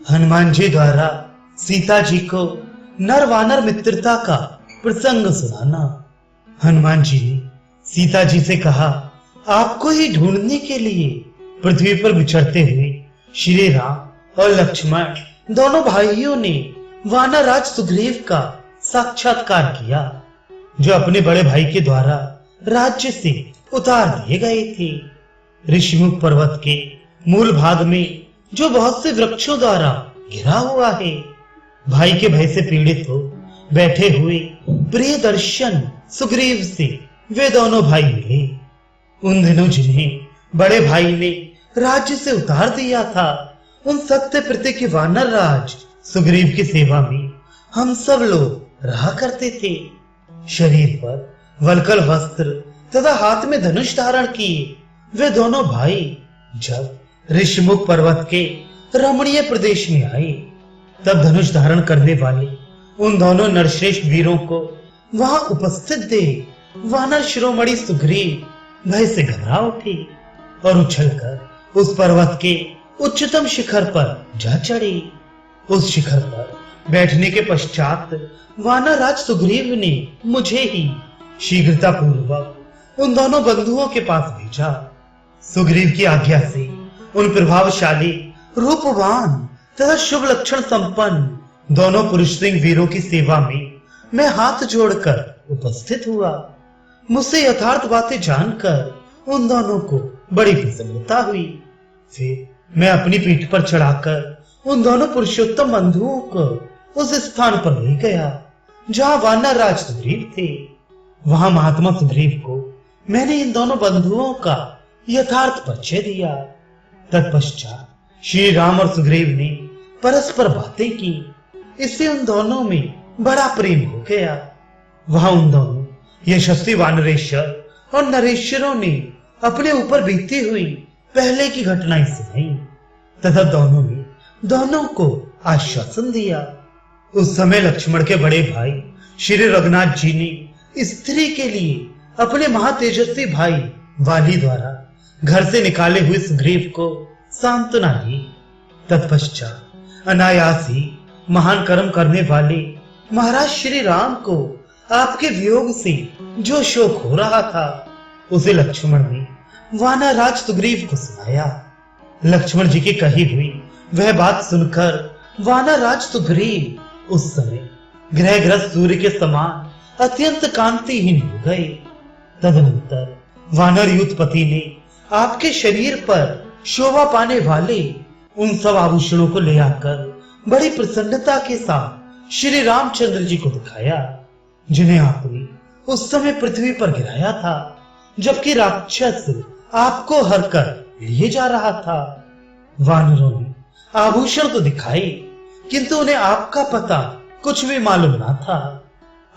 हनुमान जी द्वारा सीता जी को नर वानर मित्रता का प्रसंग सुनाना। हनुमान जी ने सीता जी से कहा, आपको ही ढूंढने के लिए पृथ्वी पर विचरते हुए श्री राम और लक्ष्मण दोनों भाइयों ने वानर राज सुग्रीव का साक्षात्कार किया, जो अपने बड़े भाई के द्वारा राज्य से उतार दिए गए थे। ऋषिमुख पर्वत के मूल भाग में जो बहुत से वृक्षों द्वारा घिरा हुआ है, भाई के भय से पीड़ित हो बैठे हुए प्रिय दर्शन सुग्रीव से वे दोनों भाई मिले। उन दिनों जिन्हें बड़े भाई ने राज्य से उतार दिया था, उन सत्य प्रति के वानर राज सुग्रीव की सेवा में हम सब लोग रहा करते थे। शरीर पर वल्कल वस्त्र तथा हाथ में धनुष धारण किए वे दोनों भाई जब ऋषिमुख पर्वत के रमणीय प्रदेश में आए, तब धनुष धारण करने वाले उन दोनों नरश्रेष्ठ वीरों को वहां उपस्थित देख वानर शिरोमणि सुग्रीव भय से घबरा उठे और उछलकर उस पर्वत के उच्चतम शिखर पर जा चढ़े। उस शिखर पर बैठने के पश्चात वानर राज सुग्रीव ने मुझे ही शीघ्रता पूर्वक उन दोनों बंधुओं के पास भेजा। सुग्रीव की आज्ञा से उन प्रभावशाली, रूपवान तथा शुभ लक्षण संपन्न दोनों पुरुष सिंह वीरों की सेवा में मैं हाथ जोड़कर उपस्थित हुआ। मुझसे यथार्थ बातें जानकर उन दोनों को बड़ी प्रसन्नता हुई। फिर मैं अपनी पीठ पर चढ़ाकर उन दोनों पुरुषोत्तम बंधुओं को उस स्थान पर ले गया जहां वानर राज सुग्रीव थे। वहां महात्मा सुग्रीव को मैंने इन दोनों बंधुओं का यथार्थ परिचय दिया। तत्पश्चात श्री राम और सुग्रीव ने परस्पर बातें की। इससे उन दोनों में बड़ा प्रेम हो गया। वहां उन दोनों यशस्वी वानरेश्वर और नरेश्वरों ने अपने ऊपर बीती हुई पहले की घटनाएं सुनाई तथा दोनों ने दोनों को आश्वासन दिया। उस समय लक्ष्मण के बड़े भाई श्री रघुनाथ जी ने स्त्री के लिए अपने महातेजस्वी भाई वाली द्वारा घर से निकाले हुए सुग्रीव को सांत्वना दी। तत्पश्चात अनायास ही महान कर्म करने वाले महाराज श्री राम को आपके वियोग से जो शोक हो रहा था, उसे लक्ष्मण ने वानर राज सुग्रीव को सुनाया। लक्ष्मण जी की कही हुई वह बात सुनकर वानर राज सुग्रीव उस समय ग्रहग्रस्त सूर्य के समान अत्यंत कांतिहीन हो गए। तदनंतर वानर युद्धपति ने आपके शरीर पर शोभा पाने वाले उन सब आभूषणों को ले आकर बड़ी प्रसन्नता के साथ श्री रामचंद्र जी को दिखाया, जिन्हें आपने उस समय पृथ्वी पर गिराया था, जबकि राक्षस आपको हर कर लिए जा रहा था। वानरों ने आभूषण तो दिखाए, किंतु उन्हें आपका पता कुछ भी मालूम ना था।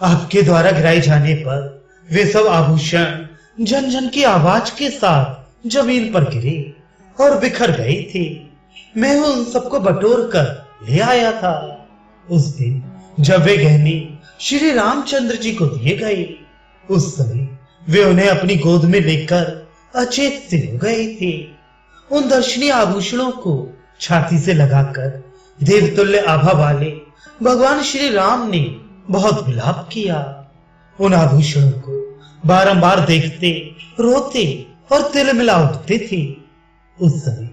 आपके द्वारा गिराए जाने पर वे सब आभूषण झन झन की आवाज के साथ जमीन पर गिरे और बिखर गए थे। मैं उन सबको बटोर कर ले आया था। उस दिन जब वे गहने श्री रामचंद्र जी को दिए गए, उस समय वे उन्हें अपनी गोद में लेकर अचेत से हो गए थे। उन दर्शनीय आभूषणों को छाती से लगाकर देवतुल्य आभा वाले भगवान श्री राम ने बहुत विलाप किया। उन आभूषणों को बारंबार देखते, रोते और तिलमिला उठते थे। उस समय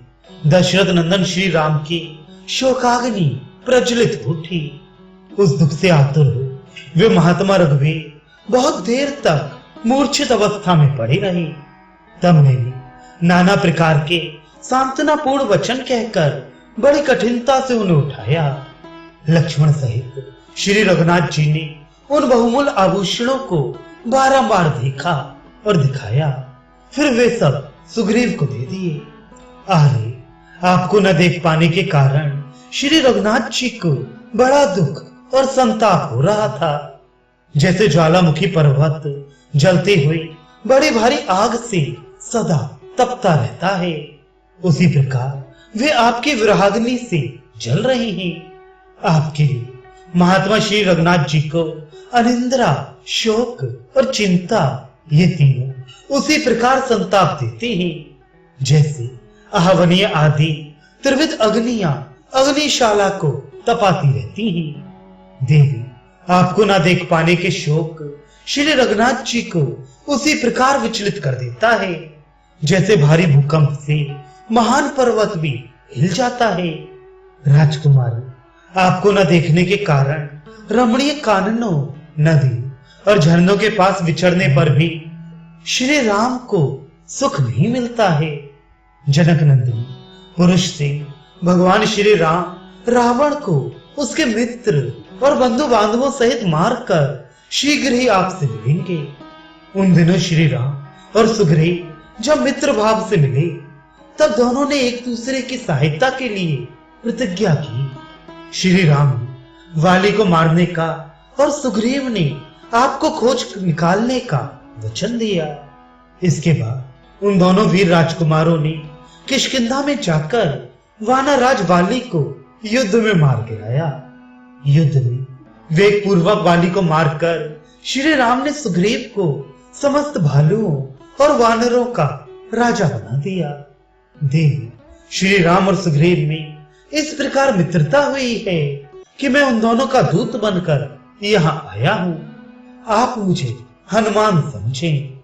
दशरथ नंदन श्री राम की शोकाग्नि प्रज्वलित उठी। उस दुख से आतुर हो वे महात्मा रघुवीर बहुत देर तक मूर्छित अवस्था में पड़े रहे। तब मैंने नाना प्रकार के सांत्वनापूर्ण वचन कहकर बड़ी कठिनता से उन्हें उठाया। लक्ष्मण सहित श्री रघुनाथ जी ने उन बहुमूल्य आभूषणों को बारंबार देखा और दिखाया। फिर वे सब सुग्रीव को दे दिए। अरे, आपको न देख पाने के कारण श्री रघुनाथ जी को बड़ा दुख और संताप हो रहा था। जैसे ज्वालामुखी पर्वत जलते हुए बड़ी भारी आग से सदा तपता रहता है, उसी प्रकार वे आपकी विरहाग्नि से जल रहे हैं। आपके लिए महात्मा श्री रघुनाथ जी को अनिंद्रा, शोक और चिंता, ये तीनों उसी प्रकार संताप देते हैं, जैसे आहवनीय आदि त्रिविध अग्नियां अग्निशाला को तपाती रहती हैं। देवी आपको ना देख पाने के शोक श्री रघुनाथ जी को उसी प्रकार विचलित कर देता है जैसे भारी भूकंप से महान पर्वत भी हिल जाता है। राजकुमारी आपको न देखने के कारण रमणीय काननों, नदी और झरनों के पास विचरने पर भी श्री राम को सुख नहीं मिलता है। जनक नंदिनी पुरुष से भगवान श्री राम रावण को उसके मित्र और बंधु बांधवों सहित मारकर शीघ्र ही आपसे मिलेंगे। उन दिनों श्री राम और सुग्रीव जब मित्र भाव से मिले तब दोनों ने एक दूसरे की सहायता के लिए प्रतिज्ञा की। श्री राम ने वाली को मारने का और सुग्रीव ने आपको खोज निकालने का वचन दिया। इसके बाद उन दोनों वीर राजकुमारों ने किष्किंधा में जाकर वानर राज वाली को युद्ध में मार गिराया। युद्ध में वेग पूर्वक वाली को मारकर श्री राम ने सुग्रीव को समस्त भालुओं और वानरों का राजा बना दिया। देवी श्री राम और सुग्रीव में इस प्रकार मित्रता हुई है कि मैं उन दोनों का दूत बनकर यहाँ आया हूँ। आप मुझे हनुमान समझें।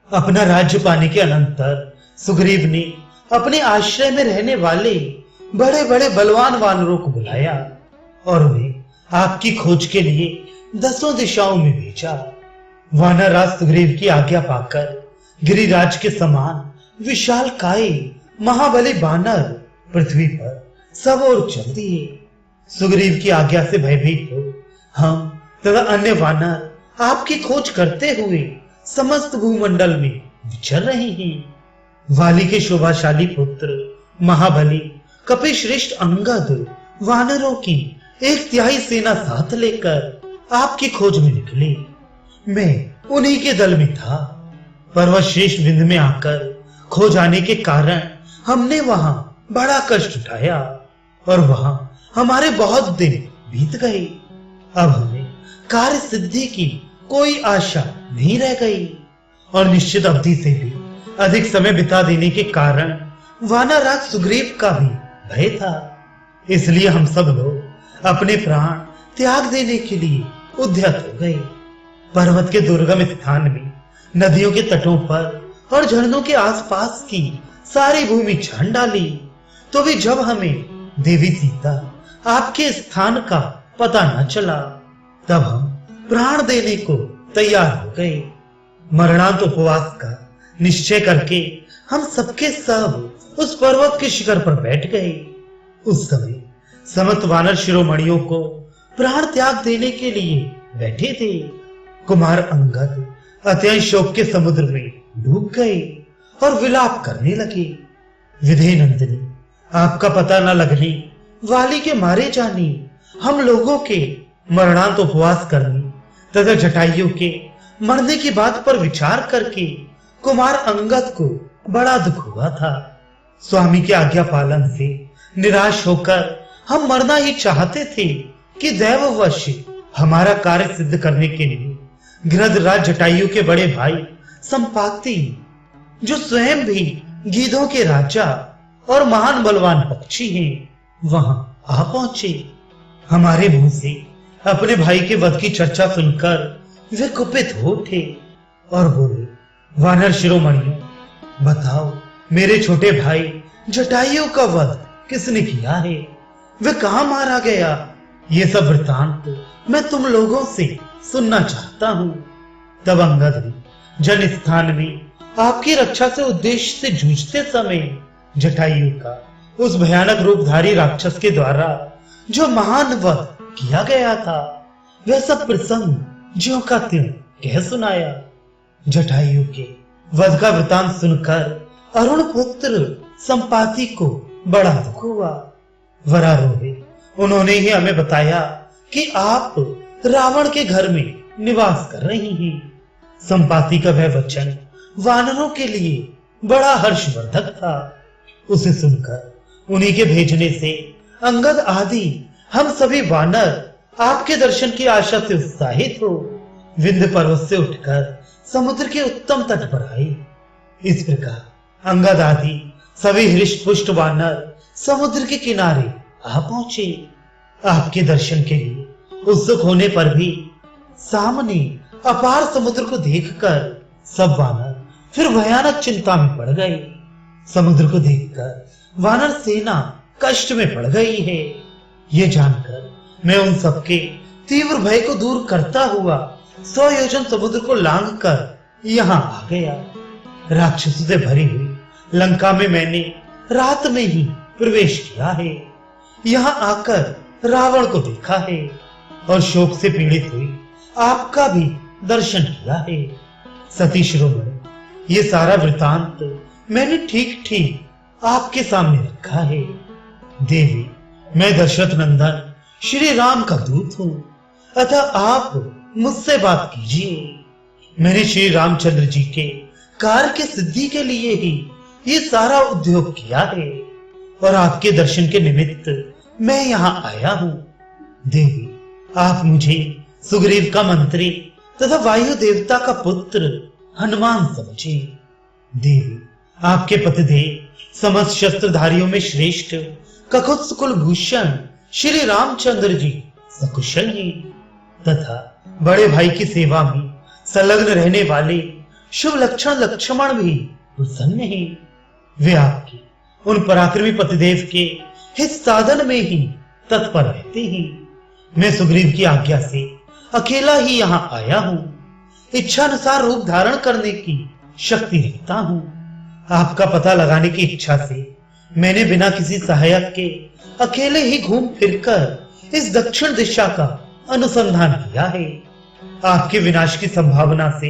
अपना राज्य पाने के अनंतर सुग्रीव ने अपने आश्रय में रहने वाले बड़े बड़े बलवान वानरों को बुलाया और उन्हें आपकी खोज के लिए 10 दिशाओं में भेजा। वानर राज सुग्रीव की आज्ञा पाकर गिरिराज के समान विशाल काय महाबली बानर पृथ्वी पर सब ओर चल दिए। सुग्रीव की आज्ञा से भयभीत हो हम तथा अन्य वानर आपकी खोज करते हुए समस्त भूमंडल में विचर रहे हैं। वाली के शोभाशाली पुत्र महाबली कपिश्रेष्ठ अंगद वानरों की 1/3 सेना साथ लेकर आपकी खोज में निकले। मैं उन्हीं के दल में था। पर्वत श्रेष्ठ विंध्य में आकर खो जाने के कारण हमने वहां बड़ा कष्ट उठाया और वहां हमारे बहुत दिन बीत गए। अब हमें कार्य सिद्धि की कोई आशा नहीं रह गई और निश्चित अवधि से भी अधिक समय बिता देने के कारण वानरराज सुग्रीव का भी भय था। इसलिए हम सब लोग अपने प्राण त्याग देने के लिए उद्यत हो गए। पर्वत के दुर्गम स्थान में नदियों के तटों पर और झरनों के आसपास की सारी भूमि छान डाली तो भी जब हमें देवी सीता आपके स्थान का पता न चला तब हम प्राण देने को तैयार हो गए। मरणांत उपवास का निश्चय करके हम सबके सब उस पर्वत के शिखर पर बैठ गए। उस समय समस्त वानर शिरोमणियों को प्राण त्याग देने के लिए बैठे थे। कुमार अंगद अत्यंत शोक के समुद्र में डूब गए और विलाप करने लगे। विधे नंदिनी आपका पता न लगने, वाली के मारे जाने, हम लोगों के मरणांत उपवास करने तथा जटायु के मरने की बात पर विचार करके कुमार अंगद को बड़ा दुख हुआ था। स्वामी के आज्ञा पालन से निराश होकर हम मरना ही चाहते थे कि दैववश हमारा कार्य सिद्ध करने के लिए गृहराज जटायु के बड़े भाई संपाति, जो स्वयं भी गीधों के राजा और महान बलवान पक्षी हैं, वहां आ पहुंचे। हमारे मुंह से अपने भाई के वध की चर्चा सुनकर वे कुपित हो उठे और बोले, वानर शिरोमणियों, बताओ मेरे छोटे भाई जटायु का वध किसने किया है? वे कहां मारा गया? ये सब वृतांत मैं तुम लोगों से सुनना चाहता हूं। तब अंगद ने जन स्थान में आपकी रक्षा से उद्देश्य से जूझते समय जटायु का उस भयानक रूपधारी राक्षस के द्वारा जो महान वध किया गया था वह सब प्रसंग ज्यों का त्यों कह सुनाया। जटायु के वध का वृतांत सुनकर अरुण पुत्र संपाति को बड़ा दुख हुआ। वरारोहे उन्होंने ही हमें बताया कि आप रावण के घर में निवास कर रही हैं। संपाति का वह वचन वानरों के लिए बड़ा हर्षवर्धक था। उसे सुनकर उन्हीं के भेजने से अंगद आदि हम सभी वानर आपके दर्शन की आशा से उत्साहित हो विंध्य पर्वत से उठकर समुद्र के उत्तम तट पर आए। इस प्रकार अंगद आदि सभी हृष्ट पुष्ट वानर समुद्र के किनारे आ पहुंचे। आपके दर्शन के लिए उत्सुक होने पर भी सामने अपार समुद्र को देखकर सब वानर फिर भयानक चिंता में पड़ गए। समुद्र को देखकर वानर सेना कष्ट में पड़ गई है। ये जानकर मैं उन सबके तीव्र भय को दूर करता हुआ 100 योजन समुद्र को लांघ कर यहाँ आ गया। राक्षसों से भरी हुई लंका में मैंने रात में ही प्रवेश किया है। यहाँ आकर रावण को देखा है और शोक से पीड़ित हुई आपका भी दर्शन किया है। सती शिरोमणि, ये सारा वृतांत मैंने ठीक ठीक आपके सामने रखा है। देवी, मैं दशरथ नंदन श्री राम का दूत हूँ, अतः आप मुझसे बात कीजिए। मैंने श्री रामचंद्र जी के कार्य की सिद्धि के लिए ही ये सारा उद्योग किया है और आपके दर्शन के निमित्त मैं यहाँ आया हूँ। देवी, आप मुझे सुग्रीव का मंत्री तथा वायु देवता का पुत्र हनुमान समझे। देवी, आपके पतिदेव समस्त शस्त्रधारियों में श्रेष्ठ ककुत्स कुलभूषण श्री रामचंद्र जी सकुशल हैं तथा बड़े भाई की सेवा में संलग्न रहने वाले शुभ लक्षण लक्ष्मण भी प्रसन्न हैं। वे आपके उन पराक्रमी पतिदेव के हित साधन में ही तत्पर रहते हैं। मैं सुग्रीव की आज्ञा से अकेला ही यहाँ आया हूँ। इच्छानुसार रूप धारण करने की शक्ति रखता हूँ। आपका पता लगाने की इच्छा से मैंने बिना किसी सहायक के अकेले ही घूम फिरकर इस दक्षिण दिशा का अनुसंधान किया है। आपके विनाश की संभावना से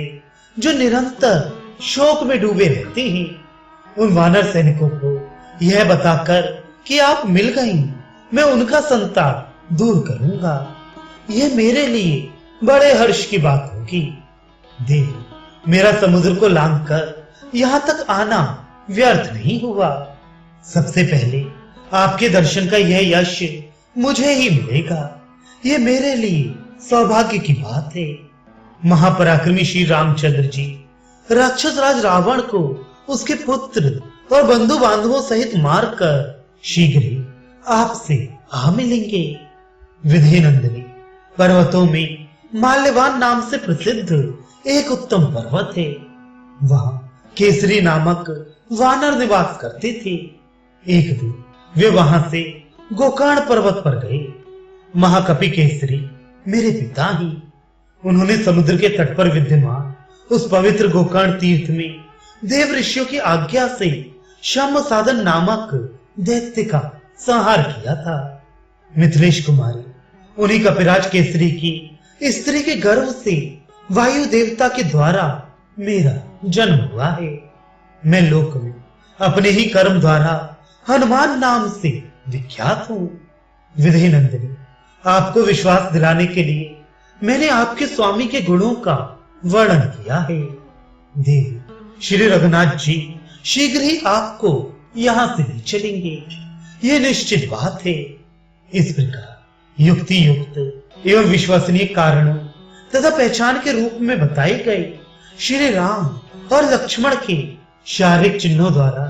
जो निरंतर शोक में डूबे रहते हैं, उन वानर सैनिकों को यह बताकर कि आप मिल गई, मैं उनका संताप दूर करूंगा। यह मेरे लिए बड़े हर्ष की बात होगी। देवी, मेरा समुद्र को लांघकर यहाँ तक आना व्यर्थ नहीं हुआ। सबसे पहले आपके दर्शन का यह यश मुझे ही मिलेगा। ये मेरे लिए सौभाग्य की बात है। महापराक्रमी श्री रामचंद्र जी राक्षस राज रावण को उसके पुत्र और बंधु बांधवों सहित मारकर शीघ्र ही आपसे आ मिलेंगे। विधि नंदिनी, पर्वतों में माल्यवान नाम से प्रसिद्ध एक उत्तम पर्वत है। वहां केसरी नामक वानर निवास करते थे। एक दिन वे वहां से गोकर्ण पर्वत पर गए। महाकपि केसरी मेरे पिता ही। उन्होंने समुद्र के तट पर विद्यमान उस पवित्र गोकर्ण तीर्थ में देव ऋषियों की आज्ञा से शम साधन नामक दैत्य का संहार किया था। मिथिलेश कुमारी, उन्हीं कपिराज केसरी की स्त्री के गर्भ से वायु देवता के द्वारा मेरा जन्म हुआ है। मैं लोक में अपने ही कर्म द्वारा हनुमान नाम से विख्यात हूँ। विधि नंदिनी, आपको विश्वास दिलाने के लिए मैंने आपके स्वामी के गुणों का वर्णन किया है। देवी, श्री रघुनाथ जी शीघ्र ही आपको यहाँ से ले चलेंगे, ये निश्चित बात है। इस प्रकार युक्ति युक्त एवं विश्वसनीय कारणों तथा पहचान के रूप में बताए गए श्री राम और लक्ष्मण के शारीरिक चिन्हों द्वारा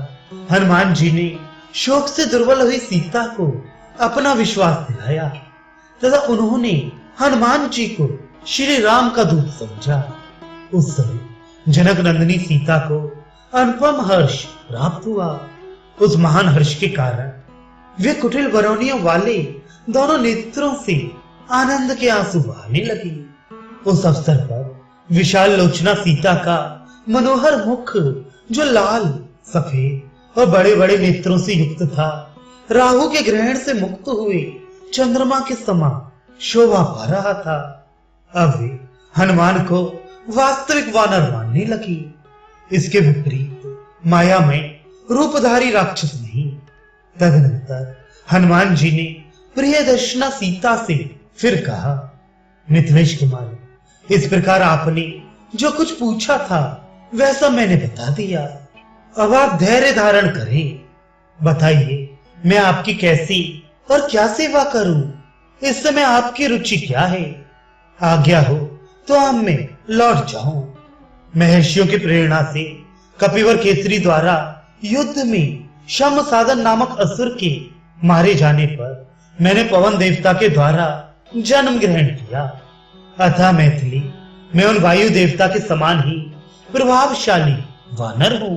हनुमान जी ने शोक से दुर्बल हुई सीता को अपना विश्वास दिलाया तथा उन्होंने हनुमान जी को श्री राम का दूत समझा। उस समय जनक नंदिनी सीता को अनुपम हर्ष प्राप्त हुआ। उस महान हर्ष के कारण वे कुटिल बरौनियों वाले दोनों नेत्रों से आनंद के आंसू बहाने लगे। उस अवसर पर विशाल लोचना सीता का मनोहर मुख, जो लाल सफेद और बड़े बड़े नेत्रों से युक्त था, राहु के ग्रहण से मुक्त हुए चंद्रमा के समान शोभा पा रहा था। अब वे हनुमान को वास्तविक वानर मानने लगी। इसके विपरीत माया में रूपधारी राक्षस नहीं। तदनंतर हनुमान जी ने प्रियदर्शना सीता से फिर कहा, मिथिलेश कुमारी, इस प्रकार आपने जो कुछ पूछा था वैसा मैंने बता दिया। अब आप धैर्य धारण करें। बताइए, मैं आपकी कैसी और क्या सेवा करूं? इस समय आपकी रुचि क्या है? आज्ञा हो तो अब मैं लौट जाऊं। महर्षियों की प्रेरणा से कपिवर केसरी द्वारा युद्ध में शम साधन नामक असुर के मारे जाने पर मैंने पवन देवता के द्वारा जन्म ग्रहण किया, अतः मैथिली मैं उन वायु देवता के समान ही प्रभावशाली वानर हूं।